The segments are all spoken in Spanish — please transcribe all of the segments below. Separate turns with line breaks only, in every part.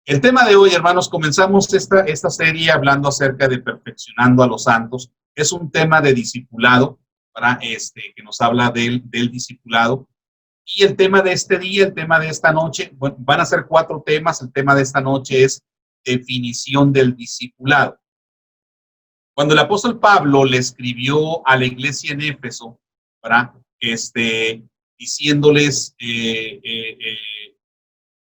El tema de hoy, hermanos, comenzamos esta serie hablando acerca de perfeccionando a los santos. Es un tema de discipulado, ¿verdad? Que nos habla del discipulado. Y el tema de este día, el tema de esta noche, bueno, van a ser 4 temas. El tema de esta noche es definición del discipulado. Cuando el apóstol Pablo le escribió a la iglesia en Éfeso, ¿verdad? Diciéndoles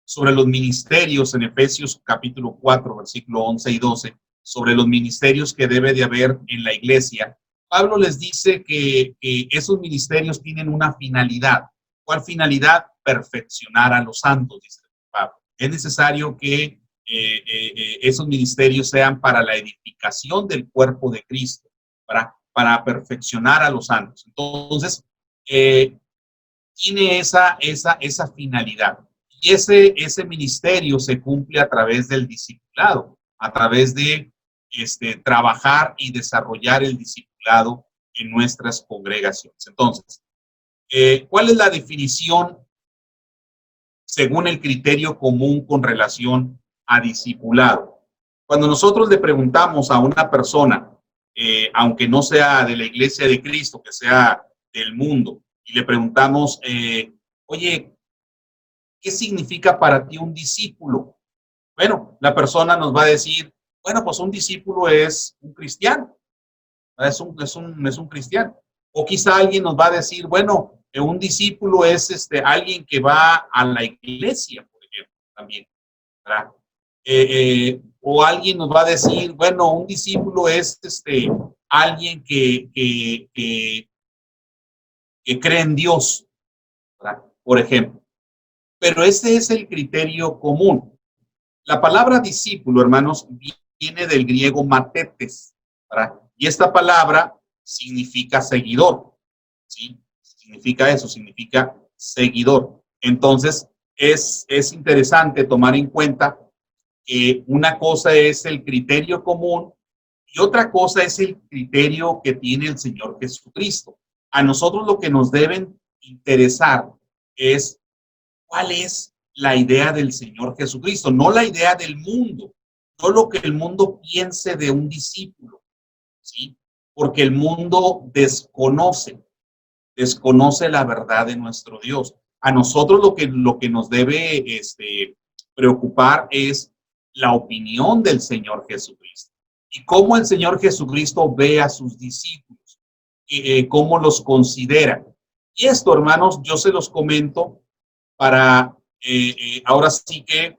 sobre los ministerios en Efesios capítulo 4, versículo 11 y 12, sobre los ministerios que debe de haber en la iglesia, Pablo les dice que esos ministerios tienen una finalidad. ¿Cuál finalidad? Perfeccionar a los santos, dice Pablo. Es necesario que esos ministerios sean para la edificación del cuerpo de Cristo, para perfeccionar a los santos. Entonces, tiene esa finalidad. Y ese ministerio se cumple a través del discipulado, a través de trabajar y desarrollar el discipulado en nuestras congregaciones. Entonces, ¿cuál es la definición según el criterio común con relación a discipulado? Cuando nosotros le preguntamos a una persona, aunque no sea de la iglesia de Cristo, que sea del mundo, y le preguntamos, oye, ¿qué significa para ti un discípulo? Bueno, la persona nos va a decir, bueno, pues un discípulo es un cristiano, es un cristiano. O quizá alguien nos va a decir, bueno, un discípulo es alguien que va a la iglesia, por ejemplo, también, ¿verdad? O alguien nos va a decir, bueno, un discípulo es alguien que cree en Dios, ¿verdad? Por ejemplo. Pero ese es el criterio común. La palabra discípulo, hermanos, viene del griego matetes, ¿verdad? Y esta palabra significa seguidor, ¿sí? Significa eso, significa seguidor. Entonces, es interesante tomar en cuenta que una cosa es el criterio común y otra cosa es el criterio que tiene el Señor Jesucristo. A nosotros lo que nos deben interesar es cuál es la idea del Señor Jesucristo, no la idea del mundo, no lo que el mundo piense de un discípulo, ¿sí? Porque el mundo desconoce la verdad de nuestro Dios. A nosotros lo que nos debe preocupar es la opinión del Señor Jesucristo y cómo el Señor Jesucristo ve a sus discípulos, cómo los considera. Y esto, hermanos, yo se los comento para ahora sí que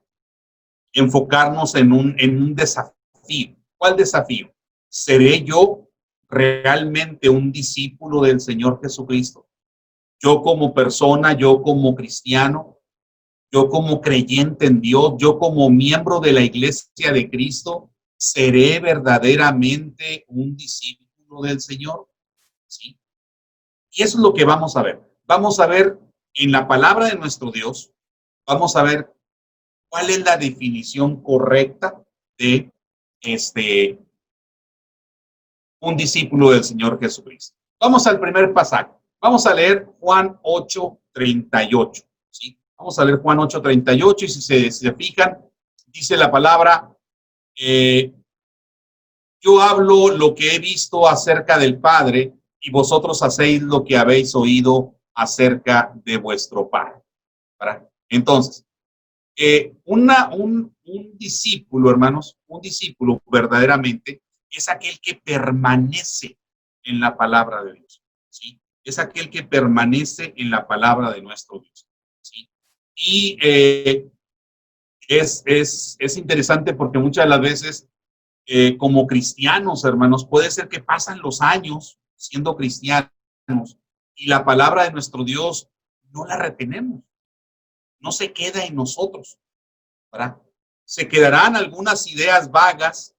enfocarnos en un desafío. ¿Cuál desafío? ¿Seré yo realmente un discípulo del Señor Jesucristo? Yo como persona, yo como cristiano, yo como creyente en Dios, yo como miembro de la iglesia de Cristo, ¿seré verdaderamente un discípulo del Señor? ¿Sí? Y eso es lo que vamos a ver. Vamos a ver en la palabra de nuestro Dios, vamos a ver cuál es la definición correcta de un discípulo del Señor Jesucristo. Vamos al primer pasaje. Vamos a leer Juan 8:38. ¿Sí? Vamos a leer Juan 8:38 y si se fijan, dice la palabra, yo hablo lo que he visto acerca del Padre y vosotros hacéis lo que habéis oído acerca de vuestro Padre. ¿Verdad? Entonces, un discípulo, hermanos, un discípulo verdaderamente es aquel que permanece en la palabra de Dios, ¿sí? Es aquel que permanece en la palabra de nuestro Dios, ¿sí? Y es interesante porque muchas de las veces, como cristianos, hermanos, puede ser que pasan los años siendo cristianos y la palabra de nuestro Dios no la retenemos, no se queda en nosotros, ¿verdad? Se quedarán algunas ideas vagas,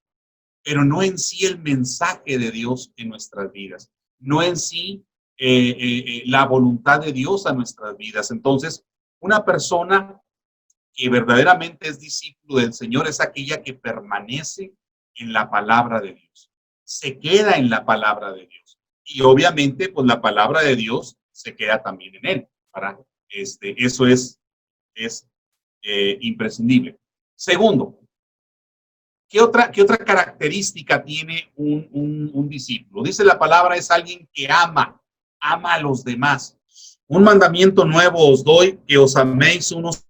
pero no en sí el mensaje de Dios en nuestras vidas, no en sí la voluntad de Dios a nuestras vidas. Entonces, una persona que verdaderamente es discípulo del Señor es aquella que permanece en la palabra de Dios, se queda en la palabra de Dios. Y obviamente, pues la palabra de Dios se queda también en él, ¿verdad? Eso es imprescindible. Segundo, ¿qué otra característica tiene un discípulo? Dice la palabra, es alguien que ama a los demás. Un mandamiento nuevo os doy, que os améis unos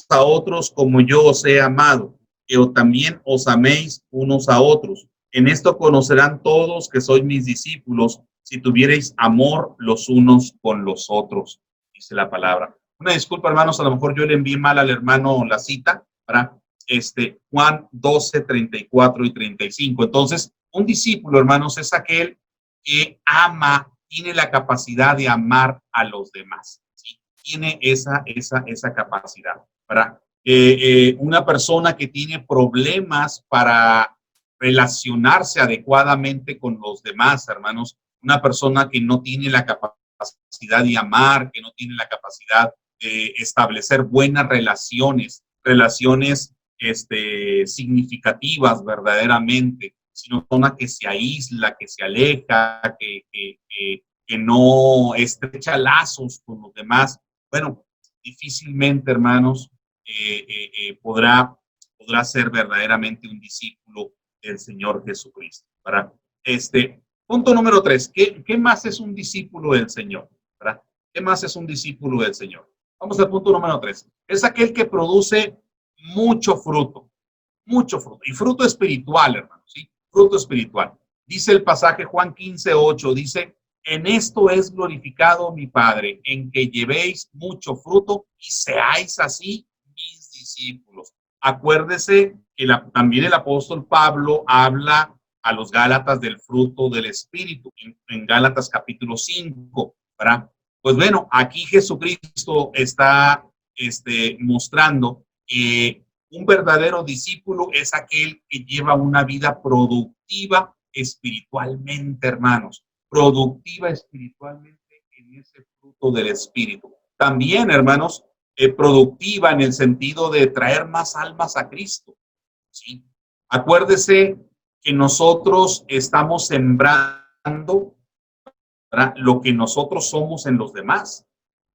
a otros como yo os he amado, que también os améis unos a otros. En esto conocerán todos que sois mis discípulos, si tuvierais amor los unos con los otros, dice la palabra. Una disculpa, hermanos, a lo mejor yo le envié mal al hermano la cita, para Juan 12, 34 y 35. Entonces, un discípulo, hermanos, es aquel que ama, tiene la capacidad de amar a los demás, ¿sí? Tiene esa capacidad, ¿verdad? Una persona que tiene problemas para relacionarse adecuadamente con los demás, hermanos, una persona que no tiene la capacidad de amar, que no tiene la capacidad de establecer buenas relaciones significativas verdaderamente, sino una que se aísla, que se aleja, que no estrecha lazos con los demás. Bueno, difícilmente, hermanos, podrá ser verdaderamente un discípulo del Señor Jesucristo, ¿verdad? Punto número 3, ¿qué más es un discípulo del Señor? ¿Verdad? ¿Qué más es un discípulo del Señor? Vamos al punto número 3. Es aquel que produce mucho fruto, y fruto espiritual, hermanos, ¿sí? Fruto espiritual. Dice el pasaje Juan 15:8, dice, en esto es glorificado mi Padre, en que llevéis mucho fruto y seáis así mis discípulos. Acuérdese que también el apóstol Pablo habla a los Gálatas del fruto del Espíritu, en Gálatas capítulo 5, ¿verdad? Pues bueno, aquí Jesucristo está mostrando que un verdadero discípulo es aquel que lleva una vida productiva espiritualmente, hermanos, productiva espiritualmente en ese fruto del Espíritu. También, hermanos, productiva en el sentido de traer más almas a Cristo, ¿sí? Acuérdese que nosotros estamos sembrando, ¿verdad?, lo que nosotros somos en los demás,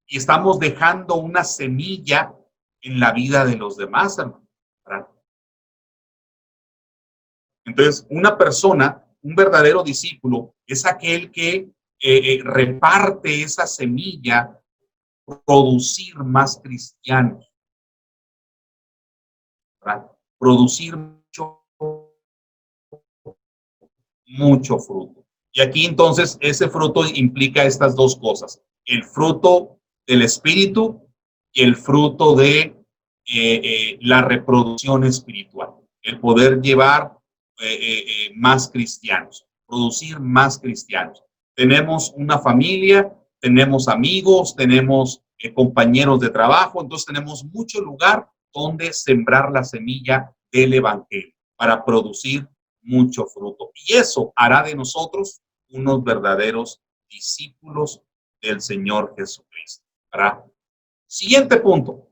y estamos dejando una semilla en la vida de los demás, hermano, ¿verdad? Entonces, una persona, un verdadero discípulo, es aquel que reparte esa semilla, producir más cristianos, ¿verdad? Producir mucho fruto. Y aquí entonces ese fruto implica estas dos cosas, el fruto del Espíritu y el fruto de la reproducción espiritual, el poder llevar más cristianos, producir más cristianos. Tenemos una familia, tenemos amigos, tenemos compañeros de trabajo, entonces tenemos mucho lugar donde sembrar la semilla del Evangelio para producir mucho fruto. Y eso hará de nosotros unos verdaderos discípulos del Señor Jesucristo, ¿verdad? Siguiente punto.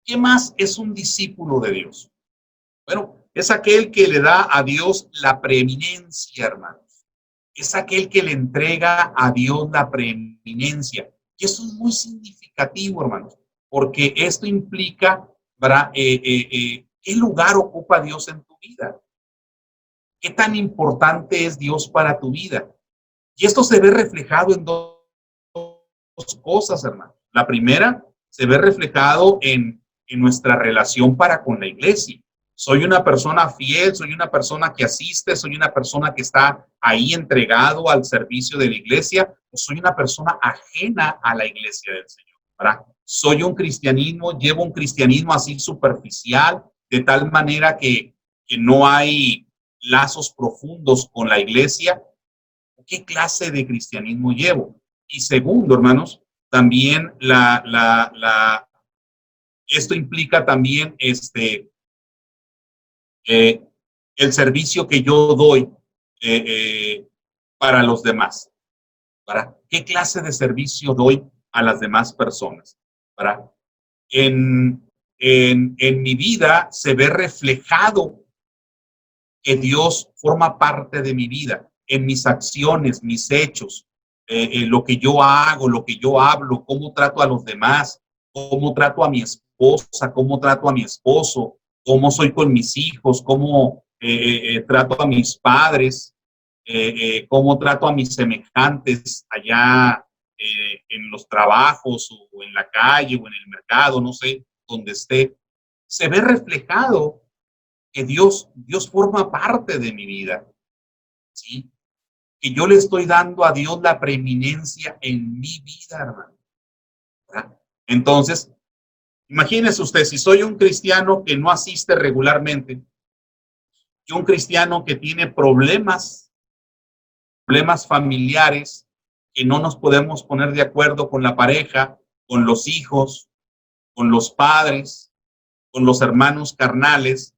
¿Qué más es un discípulo de Dios? Bueno, es aquel que le da a Dios la preeminencia, hermanos. Es aquel que le entrega a Dios la preeminencia. Y eso es muy significativo, hermanos, porque esto implica, ¿verdad?, ¿qué lugar ocupa Dios en tu vida? ¿Qué tan importante es Dios para tu vida? Y esto se ve reflejado en dos cosas, hermano. La primera, se ve reflejado en nuestra relación para con la iglesia. Soy una persona fiel, soy una persona que asiste, soy una persona que está ahí entregado al servicio de la iglesia, o soy una persona ajena a la iglesia del Señor, ¿verdad? Soy un cristianismo, llevo un cristianismo así superficial, de tal manera que no hay lazos profundos con la iglesia. ¿Qué clase de cristianismo llevo? Y segundo, hermanos, también esto implica también el servicio que yo doy eh, eh, para los demás. ¿Para qué clase de servicio doy a las demás personas? ¿Para? En mi vida se ve reflejado que Dios forma parte de mi vida, en mis acciones, mis hechos, lo que yo hago, lo que yo hablo, cómo trato a los demás, cómo trato a mi esposa, cómo trato a mi esposo, cómo soy con mis hijos, cómo trato a mis padres, cómo trato a mis semejantes allá en los trabajos o en la calle o en el mercado, no sé, donde esté, se ve reflejado que Dios forma parte de mi vida, ¿sí? Que yo le estoy dando a Dios la preeminencia en mi vida, hermano, ¿verdad? Entonces, imagínese usted, si soy un cristiano que no asiste regularmente, y un cristiano que tiene problemas familiares, que no nos podemos poner de acuerdo con la pareja, con los hijos, con los padres, con los hermanos carnales,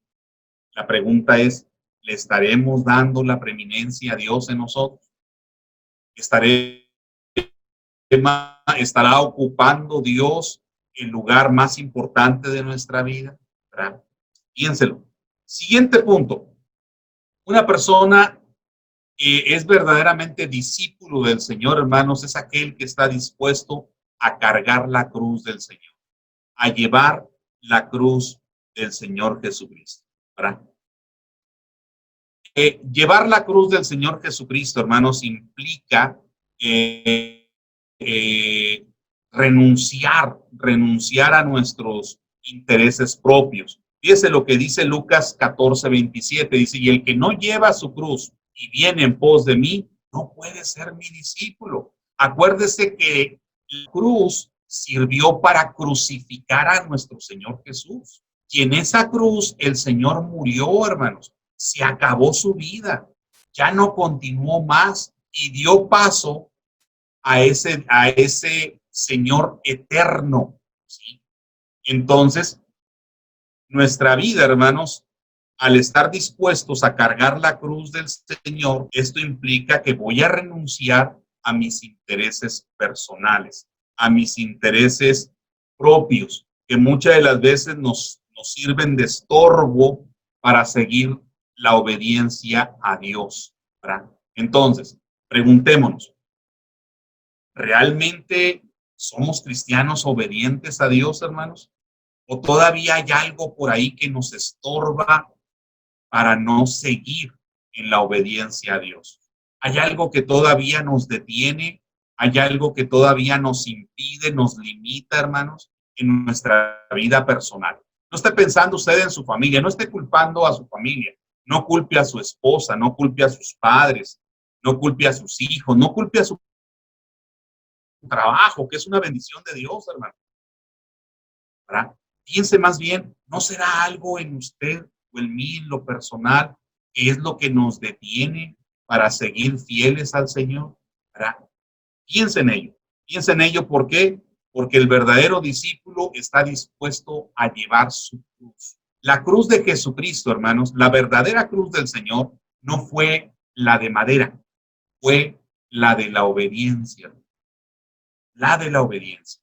la pregunta es, ¿le estaremos dando la preeminencia a Dios en nosotros? ¿Estará ocupando Dios el lugar más importante de nuestra vida? ¿Verdad? Piénselo. Siguiente punto. Una persona que es verdaderamente discípulo del Señor, hermanos, es aquel que está dispuesto a cargar la cruz del Señor, a llevar la cruz del Señor Jesucristo, ¿verdad? Llevar la cruz del Señor Jesucristo, hermanos, implica eh, renunciar a nuestros intereses propios. Fíjese lo que dice Lucas 14:27, dice, y el que no lleva su cruz y viene en pos de mí, no puede ser mi discípulo. Acuérdese que la cruz sirvió para crucificar a nuestro Señor Jesús. Y en esa cruz el Señor murió, hermanos. Se acabó su vida. Ya no continuó más y dio paso a ese Señor eterno, ¿sí? Entonces, nuestra vida, hermanos, al estar dispuestos a cargar la cruz del Señor, esto implica que voy a renunciar a mis intereses personales, a mis intereses propios, que muchas de las veces nos sirven de estorbo para seguir la obediencia a Dios, ¿verdad? Entonces, preguntémonos, ¿realmente somos cristianos obedientes a Dios, hermanos? ¿O todavía hay algo por ahí que nos estorba para no seguir en la obediencia a Dios? ¿Hay algo que todavía nos detiene? ¿Hay algo que todavía nos impide, nos limita, hermanos, en nuestra vida personal? No esté pensando usted en su familia, no esté culpando a su familia, no culpe a su esposa, no culpe a sus padres, no culpe a sus hijos, no culpe a su trabajo, que es una bendición de Dios, hermano, ¿verdad? Piense más bien, ¿no será algo en usted o en mí, en lo personal, que es lo que nos detiene para seguir fieles al Señor? ¿Verdad? Piense en ello, ¿por qué? Porque el verdadero discípulo está dispuesto a llevar su cruz. La cruz de Jesucristo, hermanos, la verdadera cruz del Señor no fue la de madera, fue la de la obediencia, la de la obediencia.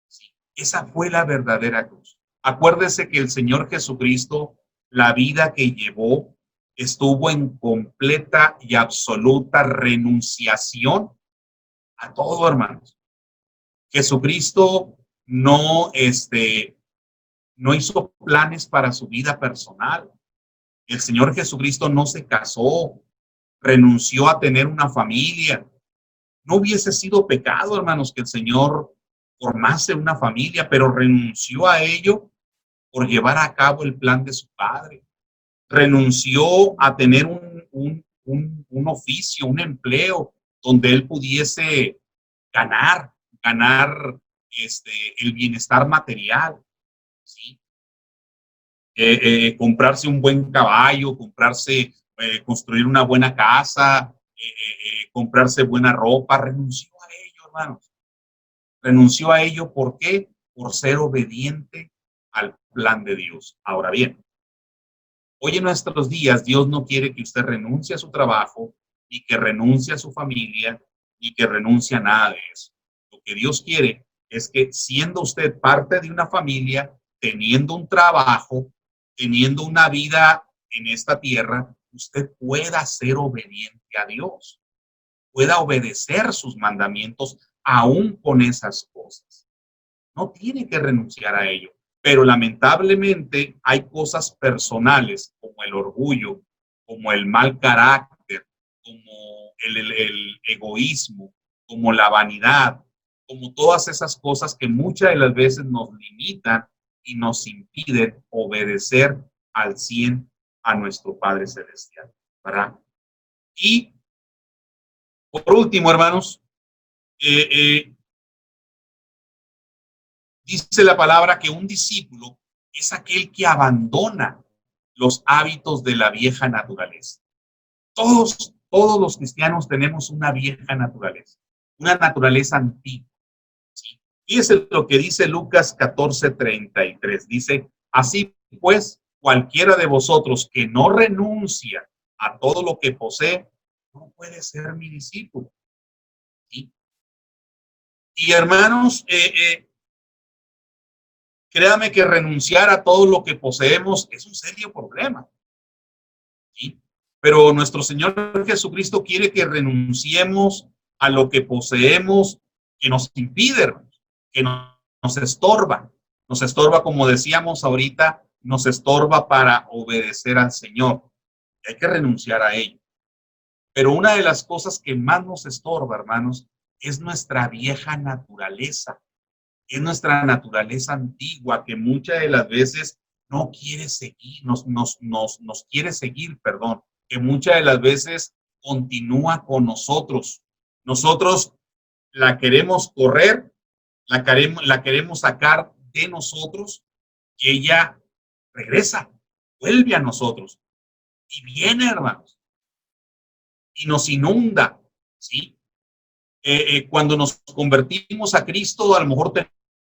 Sí, esa fue la verdadera cruz. Acuérdese que el Señor Jesucristo, la vida que llevó, estuvo en completa y absoluta renunciación a todo, hermanos. Jesucristo no hizo planes para su vida personal. El Señor Jesucristo no se casó, renunció a tener una familia. No hubiese sido pecado, hermanos, que el Señor formase una familia, pero renunció a ello por llevar a cabo el plan de su Padre. Renunció a tener un oficio, un empleo donde él pudiese ganar, ganar el bienestar material, ¿sí? Comprarse un buen caballo, construir una buena casa, comprarse buena ropa, renunció a ello, hermanos. Renunció a ello, ¿por qué? Por ser obediente al plan de Dios. Ahora bien, hoy en nuestros días Dios no quiere que usted renuncie a su trabajo y que renuncie a su familia y que renuncie a nada de eso. Lo que Dios quiere es que siendo usted parte de una familia, teniendo un trabajo, teniendo una vida en esta tierra, usted pueda ser obediente a Dios, pueda obedecer sus mandamientos aún con esas cosas. No tiene que renunciar a ello. Pero lamentablemente hay cosas personales como el orgullo, como el mal carácter, como el egoísmo, como la vanidad, como todas esas cosas que muchas de las veces nos limitan y nos impiden obedecer al 100 a nuestro Padre Celestial, ¿verdad? Y por último, hermanos, eh, eh, dice la palabra que un discípulo es aquel que abandona los hábitos de la vieja naturaleza. Todos los cristianos tenemos una vieja naturaleza, una naturaleza antigua. ¿Sí? Fíjense lo que dice Lucas 14:33. Dice, así pues, cualquiera de vosotros que no renuncia a todo lo que posee, no puede ser mi discípulo. ¿Sí? Y hermanos, créame que renunciar a todo lo que poseemos es un serio problema. ¿Sí? Pero nuestro Señor Jesucristo quiere que renunciemos a lo que poseemos que nos impide, que nos estorba. Nos estorba, como decíamos ahorita, nos estorba para obedecer al Señor. Hay que renunciar a ello. Pero una de las cosas que más nos estorba, hermanos, es nuestra vieja naturaleza. Es nuestra naturaleza antigua que muchas de las veces no quiere seguir, nos quiere seguir, perdón, que muchas de las veces continúa con nosotros. Nosotros la queremos correr, la queremos sacar de nosotros y ella regresa, vuelve a nosotros y viene, hermanos, y nos inunda, ¿sí? Cuando nos convertimos a Cristo, a lo mejor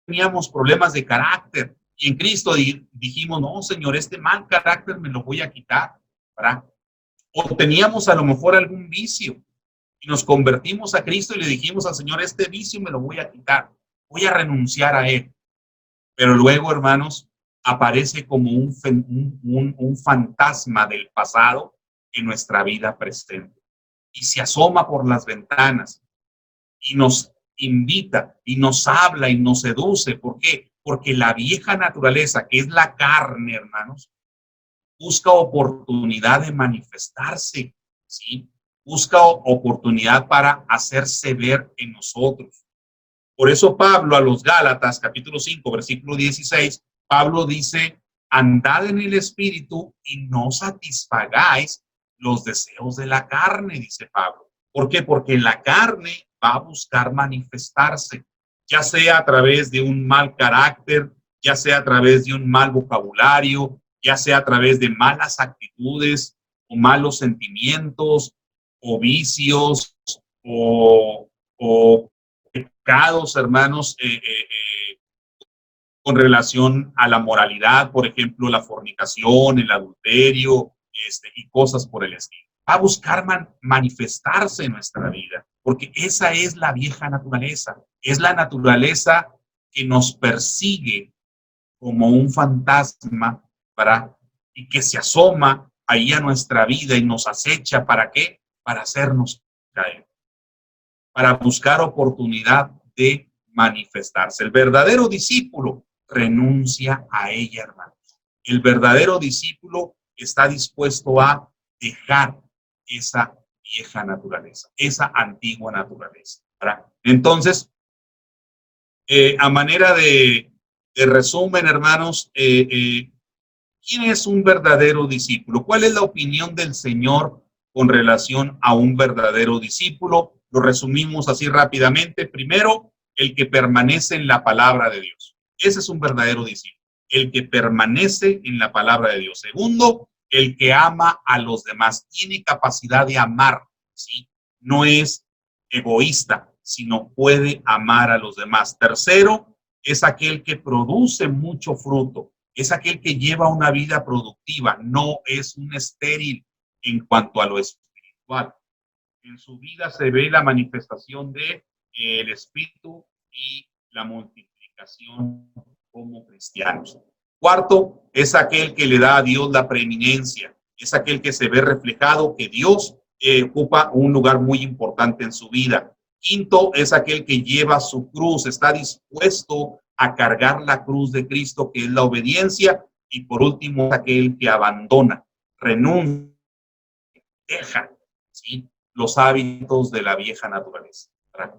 teníamos problemas de carácter y en Cristo dijimos, no, Señor, este mal carácter me lo voy a quitar, ¿verdad? O teníamos a lo mejor algún vicio y nos convertimos a Cristo y le dijimos al Señor, este vicio me lo voy a quitar, voy a renunciar a él. Pero luego, hermanos, aparece como un fantasma del pasado en nuestra vida presente y se asoma por las ventanas y nos invita y nos habla y nos seduce. ¿Por qué? Porque la vieja naturaleza, que es la carne, hermanos, busca oportunidad de manifestarse, ¿sí? Busca oportunidad para hacerse ver en nosotros. Por eso Pablo a los Gálatas, capítulo 5, versículo 16, Pablo dice, andad en el Espíritu y no satisfagáis los deseos de la carne, dice Pablo. ¿Por qué? Porque la carne va a buscar manifestarse, ya sea a través de un mal carácter, ya sea a través de un mal vocabulario, ya sea a través de malas actitudes o malos sentimientos o vicios o pecados, hermanos, con relación a la moralidad, por ejemplo, la fornicación, el adulterio, y cosas por el estilo. Va a buscar manifestarse en nuestra vida, porque esa es la vieja naturaleza, es la naturaleza que nos persigue como un fantasma, ¿verdad? Y que se asoma ahí a nuestra vida y nos acecha, ¿para qué? Para hacernos caer, para buscar oportunidad de manifestarse. El verdadero discípulo renuncia a ella, hermanos. El verdadero discípulo está dispuesto a dejar esa vieja naturaleza, esa antigua naturaleza, ¿verdad? Entonces, a manera de resumen, hermanos, ¿quién es un verdadero discípulo? ¿Cuál es la opinión del Señor con relación a un verdadero discípulo? Lo resumimos así rápidamente. Primero, el que permanece en la palabra de Dios. Ese es un verdadero discípulo. El que permanece en la palabra de Dios. Segundo, el que ama a los demás. Tiene capacidad de amar, ¿sí? No es egoísta, sino puede amar a los demás. Tercero, es aquel que produce mucho fruto. Es aquel que lleva una vida productiva. No es un estéril en cuanto a lo espiritual. En su vida se ve la manifestación de el espíritu y la multiplicación como cristianos. Cuarto, es aquel que le da a Dios la preeminencia. Es aquel que se ve reflejado que Dios ocupa un lugar muy importante en su vida. Quinto, es aquel que lleva su cruz, está dispuesto a cargar la cruz de Cristo, que es la obediencia, y por último, aquel que abandona, renuncia, deja, ¿sí?, los hábitos de la vieja naturaleza, ¿verdad?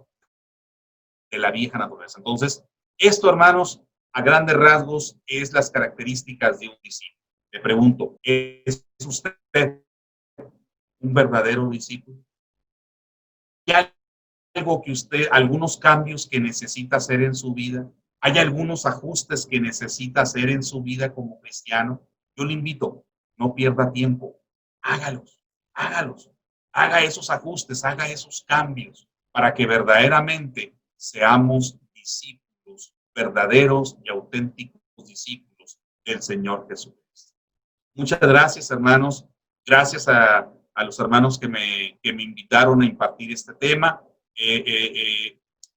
De la vieja naturaleza. Entonces, esto, hermanos, a grandes rasgos, es las características de un discípulo. Le pregunto, ¿es usted un verdadero discípulo? ¿Hay algo que usted, algunos cambios que necesita hacer en su vida? ¿Hay algunos ajustes que necesita hacer en su vida como cristiano? Yo le invito, no pierda tiempo, hágalos, hágalos, haga esos ajustes, haga esos cambios para que verdaderamente seamos discípulos, verdaderos y auténticos discípulos del Señor Jesucristo. Muchas gracias, hermanos. Gracias a los hermanos que me invitaron a impartir este tema.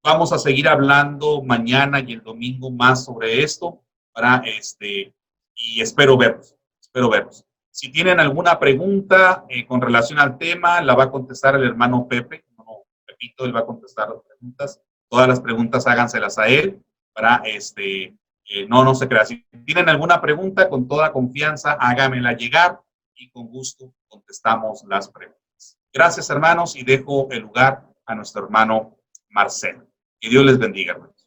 Vamos a seguir hablando mañana y el domingo más sobre esto y espero verlos. Espero verlos. Si tienen alguna pregunta con relación al tema, la va a contestar el hermano Pepe. No, repito, él va a contestar las preguntas. Todas las preguntas háganselas a él para no se crea. Si tienen alguna pregunta, con toda confianza, háganmela llegar y con gusto contestamos las preguntas. Gracias, hermanos, y dejo el lugar a nuestro hermano Marcelo. Que Dios les bendiga, hermanos.